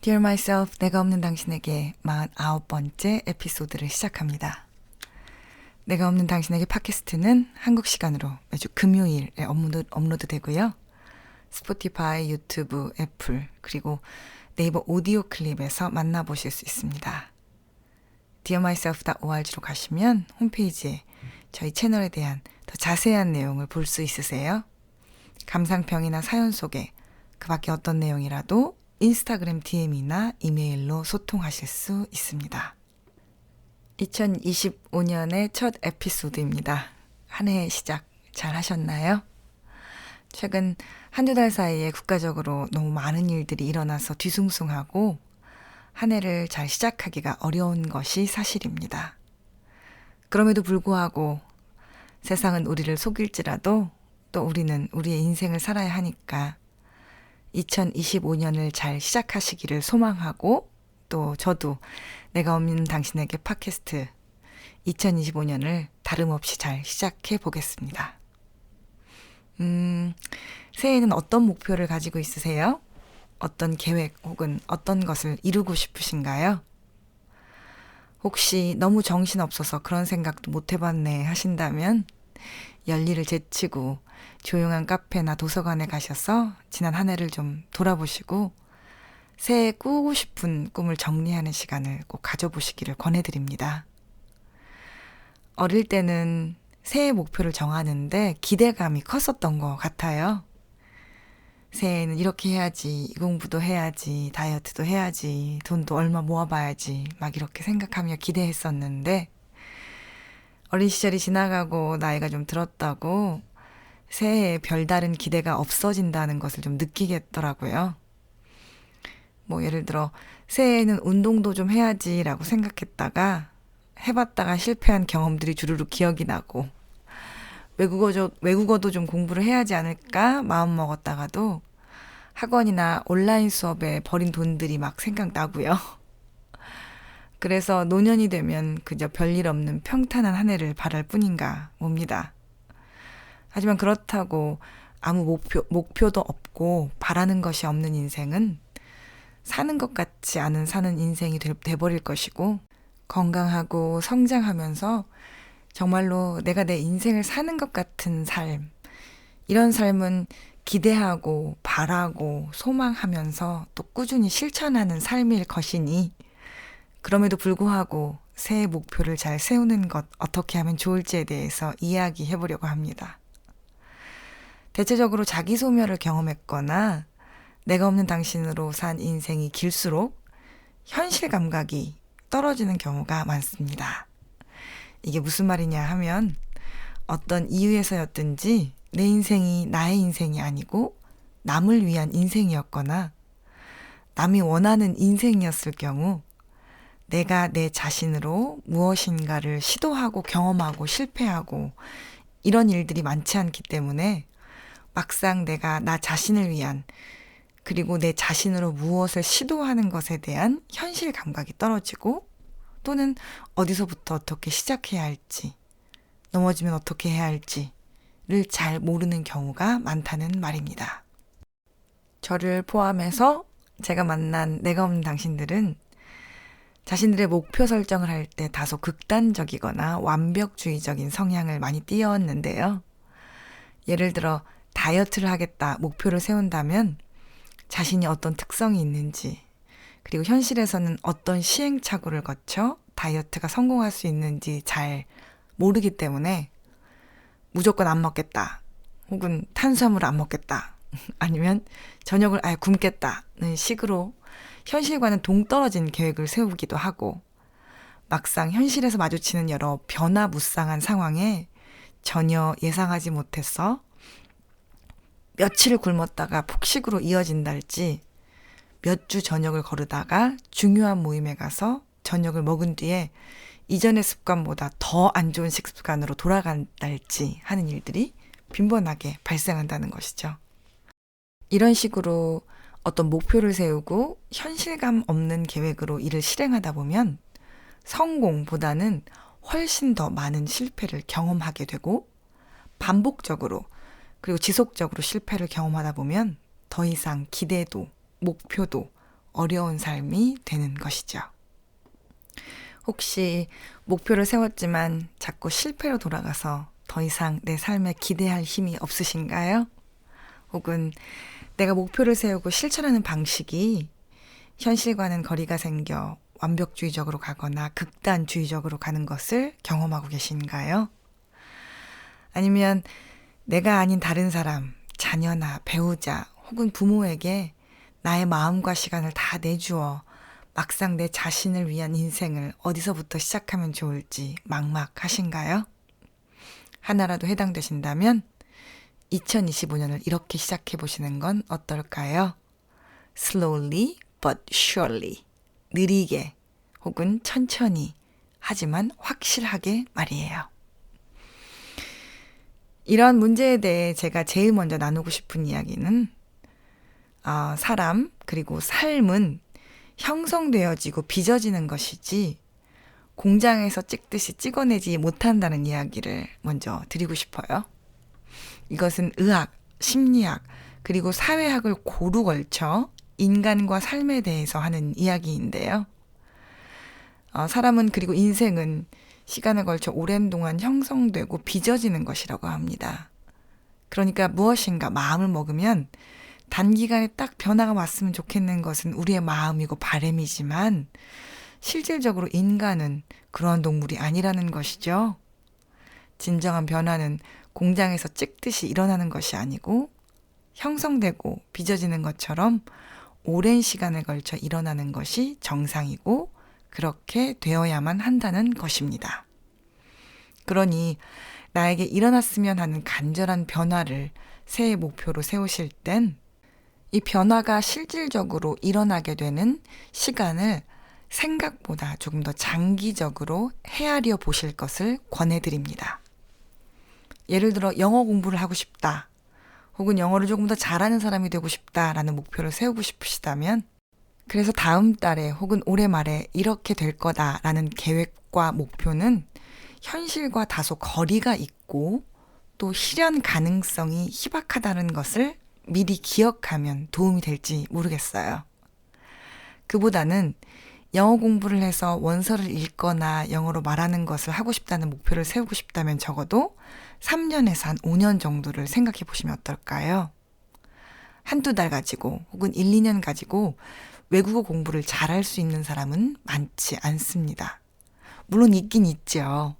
Dear Myself, 내가 없는 당신에게 49번째 에피소드를 시작합니다. 내가 없는 당신에게 팟캐스트는 한국 시간으로 매주 금요일에 업로드 되고요. 스포티파이, 유튜브, 애플, 그리고 네이버 오디오 클립에서 만나보실 수 있습니다. dearmyself.org로 가시면 홈페이지에 저희 채널에 대한 더 자세한 내용을 볼 수 있으세요. 감상평이나 사연 소개, 그 밖에 어떤 내용이라도 인스타그램 DM이나 이메일로 소통하실 수 있습니다. 2025년의 첫 에피소드입니다. 한 해 시작 잘 하셨나요? 최근 한두 달 사이에 국가적으로 너무 많은 일들이 일어나서 뒤숭숭하고 한 해를 잘 시작하기가 어려운 것이 사실입니다. 그럼에도 불구하고 세상은 우리를 속일지라도 또 우리는 우리의 인생을 살아야 하니까 2025년을 잘 시작하시기를 소망하고 또 저도 내가 없는 당신에게 팟캐스트 2025년을 다름없이 잘 시작해 보겠습니다. 새해에는 어떤 목표를 가지고 있으세요? 어떤 계획 혹은 어떤 것을 이루고 싶으신가요? 혹시 너무 정신없어서 그런 생각도 못 해봤네 하신다면 열일을 제치고 조용한 카페나 도서관에 가셔서 지난 한 해를 좀 돌아보시고 새해 꾸고 싶은 꿈을 정리하는 시간을 꼭 가져보시기를 권해드립니다. 어릴 때는 새해 목표를 정하는데 기대감이 컸었던 것 같아요. 새해에는 이렇게 해야지, 이 공부도 해야지, 다이어트도 해야지, 돈도 얼마 모아봐야지 막 이렇게 생각하며 기대했었는데 어린 시절이 지나가고 나이가 좀 들었다고 새해에 별다른 기대가 없어진다는 것을 좀 느끼겠더라고요. 예를 들어 새해에는 운동도 좀 해야지라고 생각했다가 해봤다가 실패한 경험들이 주르륵 기억이 나고 외국어도 좀 공부를 해야지 않을까 마음먹었다가도 학원이나 온라인 수업에 버린 돈들이 막 생각나고요. 그래서 노년이 되면 그저 별일 없는 평탄한 한 해를 바랄 뿐인가 봅니다. 하지만 그렇다고 아무 목표도 없고 바라는 것이 없는 인생은 사는 것 같지 않은 사는 인생이 돼버릴 것이고 건강하고 성장하면서 정말로 내가 내 인생을 사는 것 같은 삶, 이런 삶은 기대하고 바라고 소망하면서 또 꾸준히 실천하는 삶일 것이니 그럼에도 불구하고 새해 목표를 잘 세우는 것 어떻게 하면 좋을지에 대해서 이야기해 보려고 합니다. 대체적으로 자기 소멸을 경험했거나 내가 없는 당신으로 산 인생이 길수록 현실 감각이 떨어지는 경우가 많습니다. 이게 무슨 말이냐 하면 어떤 이유에서였든지 내 인생이 나의 인생이 아니고 남을 위한 인생이었거나 남이 원하는 인생이었을 경우 내가 내 자신으로 무엇인가를 시도하고 경험하고 실패하고 이런 일들이 많지 않기 때문에 막상 내가 나 자신을 위한 그리고 내 자신으로 무엇을 시도하는 것에 대한 현실 감각이 떨어지고 또는 어디서부터 어떻게 시작해야 할지 넘어지면 어떻게 해야 할지를 잘 모르는 경우가 많다는 말입니다. 저를 포함해서 제가 만난 내가 없는 당신들은 자신들의 목표 설정을 할 때 다소 극단적이거나 완벽주의적인 성향을 많이 띄어왔는데요. 예를 들어 다이어트를 하겠다 목표를 세운다면 자신이 어떤 특성이 있는지 그리고 현실에서는 어떤 시행착오를 거쳐 다이어트가 성공할 수 있는지 잘 모르기 때문에 무조건 안 먹겠다 혹은 탄수화물을 안 먹겠다 아니면 저녁을 아예 굶겠다는 식으로 현실과는 동떨어진 계획을 세우기도 하고 막상 현실에서 마주치는 여러 변화무쌍한 상황에 전혀 예상하지 못해서 며칠을 굶었다가 폭식으로 이어진다 할지 몇 주 저녁을 거르다가 중요한 모임에 가서 저녁을 먹은 뒤에 이전의 습관보다 더 안 좋은 식습관으로 돌아간다 할지 하는 일들이 빈번하게 발생한다는 것이죠. 이런 식으로 어떤 목표를 세우고 현실감 없는 계획으로 일을 실행하다 보면 성공보다는 훨씬 더 많은 실패를 경험하게 되고 반복적으로 그리고 지속적으로 실패를 경험하다 보면 더 이상 기대도 목표도 어려운 삶이 되는 것이죠. 혹시 목표를 세웠지만 자꾸 실패로 돌아가서 더 이상 내 삶에 기대할 힘이 없으신가요? 혹은 내가 목표를 세우고 실천하는 방식이 현실과는 거리가 생겨 완벽주의적으로 가거나 극단주의적으로 가는 것을 경험하고 계신가요? 아니면 내가 아닌 다른 사람, 자녀나 배우자 혹은 부모에게 나의 마음과 시간을 다 내주어 막상 내 자신을 위한 인생을 어디서부터 시작하면 좋을지 막막하신가요? 하나라도 해당되신다면 2025년을 이렇게 시작해 보시는 건 어떨까요? Slowly but surely. 느리게 혹은 천천히 하지만 확실하게 말이에요. 이런 문제에 대해 제가 제일 먼저 나누고 싶은 이야기는 사람 그리고 삶은 형성되어지고 빚어지는 것이지 공장에서 찍듯이 찍어내지 못한다는 이야기를 먼저 드리고 싶어요. 이것은 의학, 심리학, 그리고 사회학을 고루 걸쳐 인간과 삶에 대해서 하는 이야기인데요. 사람은 그리고 인생은 시간을 걸쳐 오랜 동안 형성되고 빚어지는 것이라고 합니다. 그러니까 무엇인가 마음을 먹으면 단기간에 딱 변화가 왔으면 좋겠는 것은 우리의 마음이고 바람이지만 실질적으로 인간은 그러한 동물이 아니라는 것이죠. 진정한 변화는 공장에서 찍듯이 일어나는 것이 아니고 형성되고 빚어지는 것처럼 오랜 시간을 걸쳐 일어나는 것이 정상이고 그렇게 되어야만 한다는 것입니다. 그러니 나에게 일어났으면 하는 간절한 변화를 새해 목표로 세우실 땐 이 변화가 실질적으로 일어나게 되는 시간을 생각보다 조금 더 장기적으로 헤아려 보실 것을 권해드립니다. 예를 들어 영어 공부를 하고 싶다. 혹은 영어를 조금 더 잘하는 사람이 되고 싶다라는 목표를 세우고 싶으시다면 그래서 다음 달에 혹은 올해 말에 이렇게 될 거다라는 계획과 목표는 현실과 다소 거리가 있고 또 실현 가능성이 희박하다는 것을 미리 기억하면 도움이 될지 모르겠어요. 그보다는 영어 공부를 해서 원서를 읽거나 영어로 말하는 것을 하고 싶다는 목표를 세우고 싶다면 적어도 3년에서 한 5년 정도를 생각해 보시면 어떨까요? 한두 달 가지고 혹은 1, 2년 가지고 외국어 공부를 잘할 수 있는 사람은 많지 않습니다. 물론 있긴 있죠.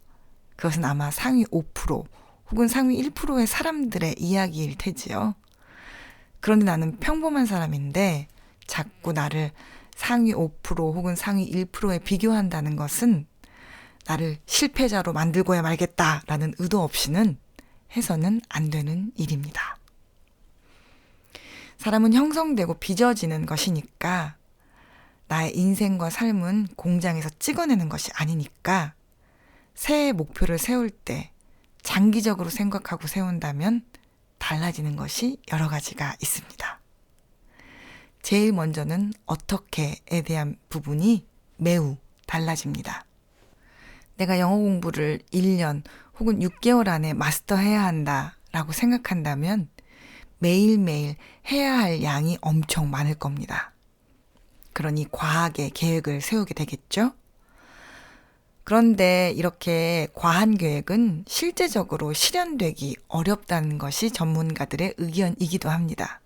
그것은 아마 상위 5% 혹은 상위 1%의 사람들의 이야기일 테지요. 그런데 나는 평범한 사람인데 자꾸 나를 상위 5% 혹은 상위 1%에 비교한다는 것은 나를 실패자로 만들고야 말겠다라는 의도 없이는 해서는 안 되는 일입니다. 사람은 형성되고 빚어지는 것이니까 나의 인생과 삶은 공장에서 찍어내는 것이 아니니까 새해 목표를 세울 때 장기적으로 생각하고 세운다면 달라지는 것이 여러 가지가 있습니다. 제일 먼저는 어떻게에 대한 부분이 매우 달라집니다. 내가 영어 공부를 1년 혹은 6개월 안에 마스터해야 한다라고 생각한다면 매일매일 해야 할 양이 엄청 많을 겁니다. 그러니 과하게 계획을 세우게 되겠죠? 그런데 이렇게 과한 계획은 실제적으로 실현되기 어렵다는 것이 전문가들의 의견이기도 합니다.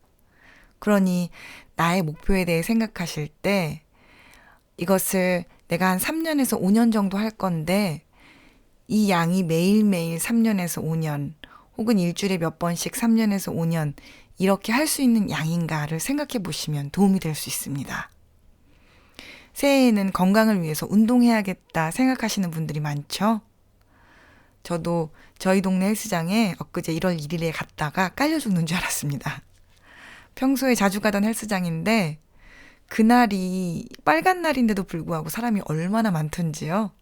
그러니 나의 목표에 대해 생각하실 때 이것을 내가 한 3년에서 5년 정도 할 건데 이 양이 매일매일 3년에서 5년 혹은 일주일에 몇 번씩 3년에서 5년 이렇게 할 수 있는 양인가를 생각해 보시면 도움이 될 수 있습니다. 새해에는 건강을 위해서 운동해야겠다 생각하시는 분들이 많죠. 저도 저희 동네 헬스장에 엊그제 1월 1일에 갔다가 깔려 죽는 줄 알았습니다. 평소에 자주 가던 헬스장인데 그날이 빨간 날인데도 불구하고 사람이 얼마나 많던지요.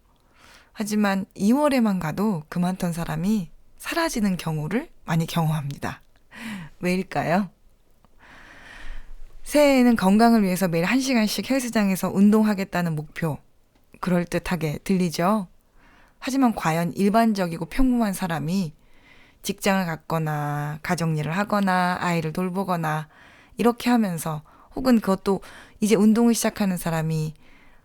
하지만 2월에만 가도 그 많던 사람이 사라지는 경우를 많이 경험합니다. 왜일까요? 새해에는 건강을 위해서 매일 1시간씩 헬스장에서 운동하겠다는 목표, 그럴듯하게 들리죠? 하지만 과연 일반적이고 평범한 사람이 직장을 갖거나 가정일을 하거나 아이를 돌보거나 이렇게 하면서 혹은 그것도 이제 운동을 시작하는 사람이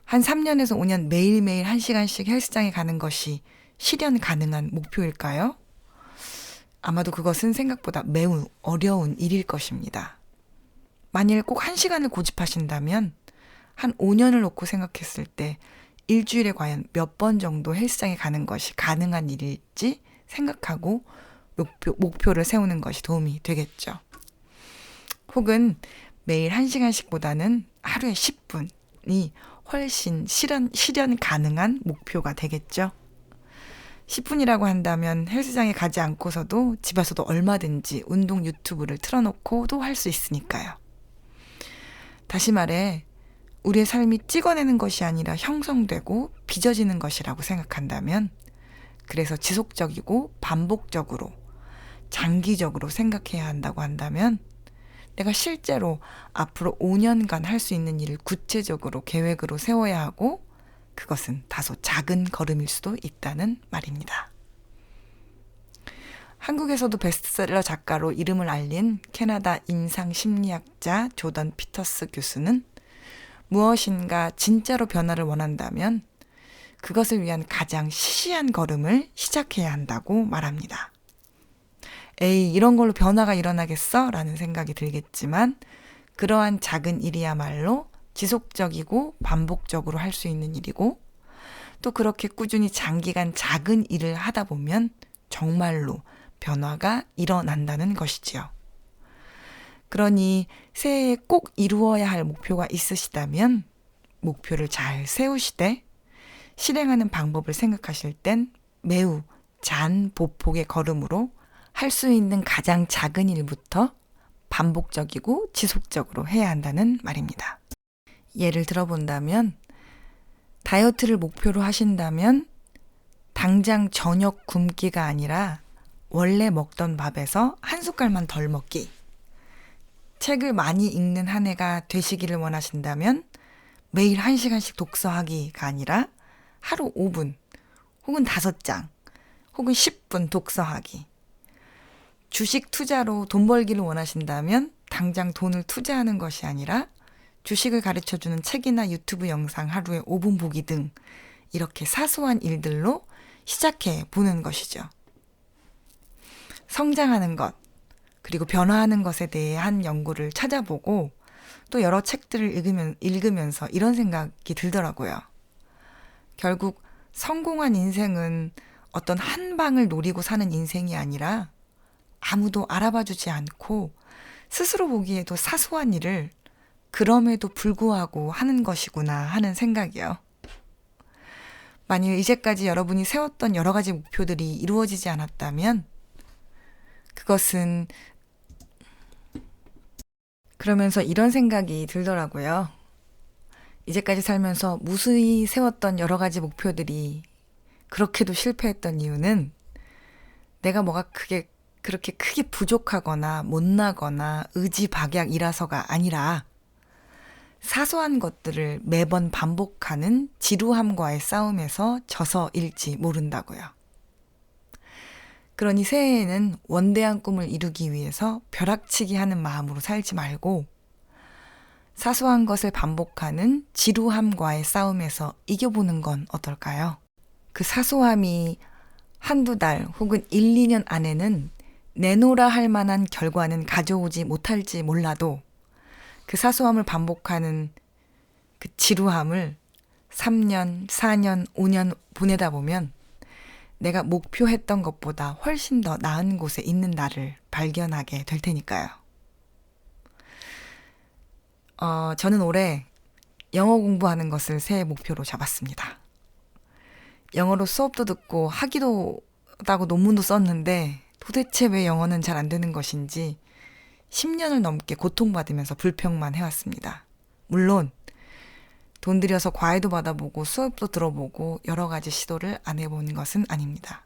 한 3년에서 5년 매일매일 1시간씩 헬스장에 가는 것이 실현 가능한 목표일까요? 아마도 그것은 생각보다 매우 어려운 일일 것입니다. 만일 꼭 1시간을 고집하신다면 한 5년을 놓고 생각했을 때 일주일에 과연 몇 번 정도 헬스장에 가는 것이 가능한 일일지 생각하고 목표를 세우는 것이 도움이 되겠죠. 혹은 매일 1시간씩보다는 하루에 10분이 훨씬 실현 가능한 목표가 되겠죠. 10분이라고 한다면 헬스장에 가지 않고서도 집에서도 얼마든지 운동 유튜브를 틀어놓고도 할 수 있으니까요. 다시 말해 우리의 삶이 찍어내는 것이 아니라 형성되고 빚어지는 것이라고 생각한다면, 그래서 지속적이고 반복적으로 장기적으로 생각해야 한다고 한다면, 내가 실제로 앞으로 5년간 할 수 있는 일을 구체적으로 계획으로 세워야 하고, 그것은 다소 작은 걸음일 수도 있다는 말입니다. 한국에서도 베스트셀러 작가로 이름을 알린 캐나다 임상심리학자 조던 피터스 교수는 무엇인가 진짜로 변화를 원한다면 그것을 위한 가장 시시한 걸음을 시작해야 한다고 말합니다. 에이, 이런 걸로 변화가 일어나겠어? 라는 생각이 들겠지만, 그러한 작은 일이야말로 지속적이고 반복적으로 할 수 있는 일이고, 또 그렇게 꾸준히 장기간 작은 일을 하다 보면 정말로 변화가 일어난다는 것이지요. 그러니 새해에 꼭 이루어야 할 목표가 있으시다면 목표를 잘 세우시되 실행하는 방법을 생각하실 땐 매우 잔보폭의 걸음으로 할 수 있는 가장 작은 일부터 반복적이고 지속적으로 해야 한다는 말입니다. 예를 들어본다면 다이어트를 목표로 하신다면 당장 저녁 굶기가 아니라 원래 먹던 밥에서 한 숟갈만 덜 먹기. 책을 많이 읽는 한 해가 되시기를 원하신다면 매일 1시간씩 독서하기가 아니라 하루 5분 혹은 5장 혹은 10분 독서하기. 주식 투자로 돈 벌기를 원하신다면 당장 돈을 투자하는 것이 아니라 주식을 가르쳐주는 책이나 유튜브 영상 하루에 5분 보기 등 이렇게 사소한 일들로 시작해 보는 것이죠. 성장하는 것, 그리고 변화하는 것에 대해 한 연구를 찾아보고 또 여러 책들을 읽으면서 이런 생각이 들더라고요. 결국 성공한 인생은 어떤 한 방을 노리고 사는 인생이 아니라 아무도 알아봐주지 않고 스스로 보기에도 사소한 일을 그럼에도 불구하고 하는 것이구나 하는 생각이요. 만일 이제까지 여러분이 세웠던 여러 가지 목표들이 이루어지지 않았다면 그것은 그러면서 이런 생각이 들더라고요. 이제까지 살면서 무수히 세웠던 여러 가지 목표들이 그렇게도 실패했던 이유는 내가 뭐가 그렇게 크게 부족하거나 못나거나 의지박약이라서가 아니라 사소한 것들을 매번 반복하는 지루함과의 싸움에서 져서일지 모른다고요. 그러니 새해에는 원대한 꿈을 이루기 위해서 벼락치기 하는 마음으로 살지 말고 사소한 것을 반복하는 지루함과의 싸움에서 이겨보는 건 어떨까요? 그 사소함이 한두 달 혹은 1, 2년 안에는 내놓으라 할 만한 결과는 가져오지 못할지 몰라도 그 사소함을 반복하는 그 지루함을 3년, 4년, 5년 보내다 보면 내가 목표했던 것보다 훨씬 더 나은 곳에 있는 나를 발견하게 될 테니까요. 저는 올해 영어 공부하는 것을 새해 목표로 잡았습니다. 영어로 수업도 듣고 하기도 하고 논문도 썼는데 도대체 왜 영어는 잘 안 되는 것인지 10년을 넘게 고통받으면서 불평만 해왔습니다. 물론 돈 들여서 과외도 받아보고 수업도 들어보고 여러 가지 시도를 안 해본 것은 아닙니다.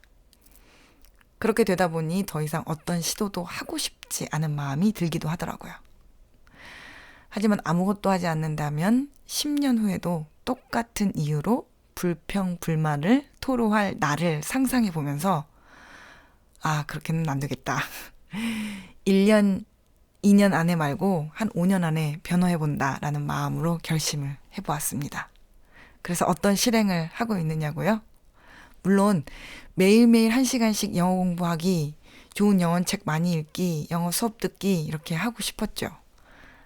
그렇게 되다 보니 더 이상 어떤 시도도 하고 싶지 않은 마음이 들기도 하더라고요. 하지만 아무것도 하지 않는다면 10년 후에도 똑같은 이유로 불평, 불만을 토로할 나를 상상해 보면서 그렇게는 안 되겠다. 1년 2년 안에 말고 한 5년 안에 변호해본다라는 마음으로 결심을 해보았습니다. 그래서 어떤 실행을 하고 있느냐고요? 물론 매일매일 1시간씩 영어 공부하기, 좋은 영어책 많이 읽기, 영어 수업 듣기 이렇게 하고 싶었죠.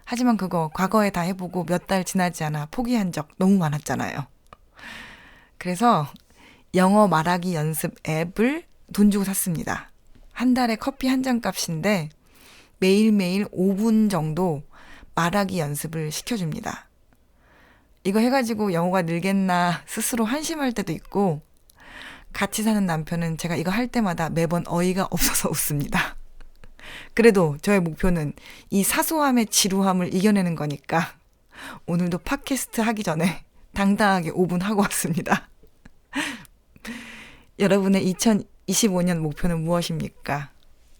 하지만 그거 과거에 다 해보고 몇 달 지나지 않아 포기한 적 너무 많았잖아요. 그래서 영어 말하기 연습 앱을 돈 주고 샀습니다. 한 달에 커피 한 잔 값인데 매일매일 5분 정도 말하기 연습을 시켜줍니다. 이거 해가지고 영어가 늘겠나 스스로 한심할 때도 있고, 같이 사는 남편은 제가 이거 할 때마다 매번 어이가 없어서 웃습니다. 그래도 저의 목표는 이 사소함의 지루함을 이겨내는 거니까 오늘도 팟캐스트 하기 전에 당당하게 5분 하고 왔습니다. 여러분의 2025년 목표는 무엇입니까?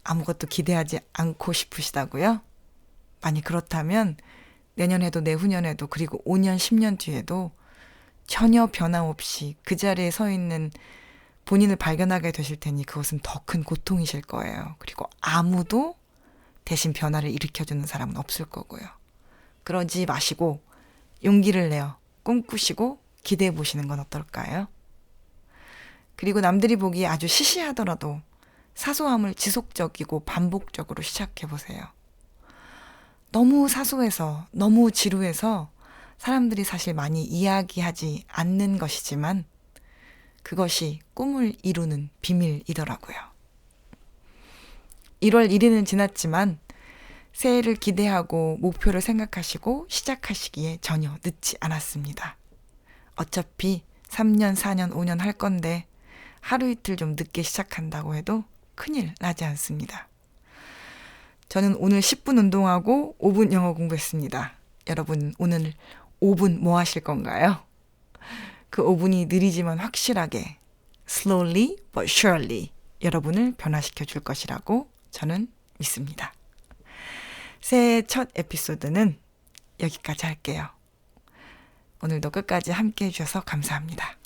아무것도 기대하지 않고 싶으시다고요? 만약 그렇다면 내년에도 내후년에도 그리고 5년, 10년 뒤에도 전혀 변함없이 그 자리에 서 있는 본인을 발견하게 되실 테니 그것은 더 큰 고통이실 거예요. 그리고 아무도 대신 변화를 일으켜주는 사람은 없을 거고요. 그러지 마시고 용기를 내어 꿈꾸시고 기대해 보시는 건 어떨까요? 그리고 남들이 보기에 아주 시시하더라도 사소함을 지속적이고 반복적으로 시작해 보세요. 너무 사소해서 너무 지루해서 사람들이 사실 많이 이야기하지 않는 것이지만 그것이 꿈을 이루는 비밀이더라고요. 1월 1일은 지났지만 새해를 기대하고 목표를 생각하시고 시작하시기에 전혀 늦지 않았습니다. 어차피 3년, 4년, 5년 할 건데 하루 이틀 좀 늦게 시작한다고 해도 큰일 나지 않습니다. 저는 오늘 10분 운동하고 5분 영어 공부했습니다. 여러분 오늘 5분 뭐 하실 건가요? 그 5분이 느리지만 확실하게 slowly but surely 여러분을 변화시켜 줄 것이라고 저는 믿습니다. 새해 첫 에피소드는 여기까지 할게요. 오늘도 끝까지 함께 해주셔서 감사합니다.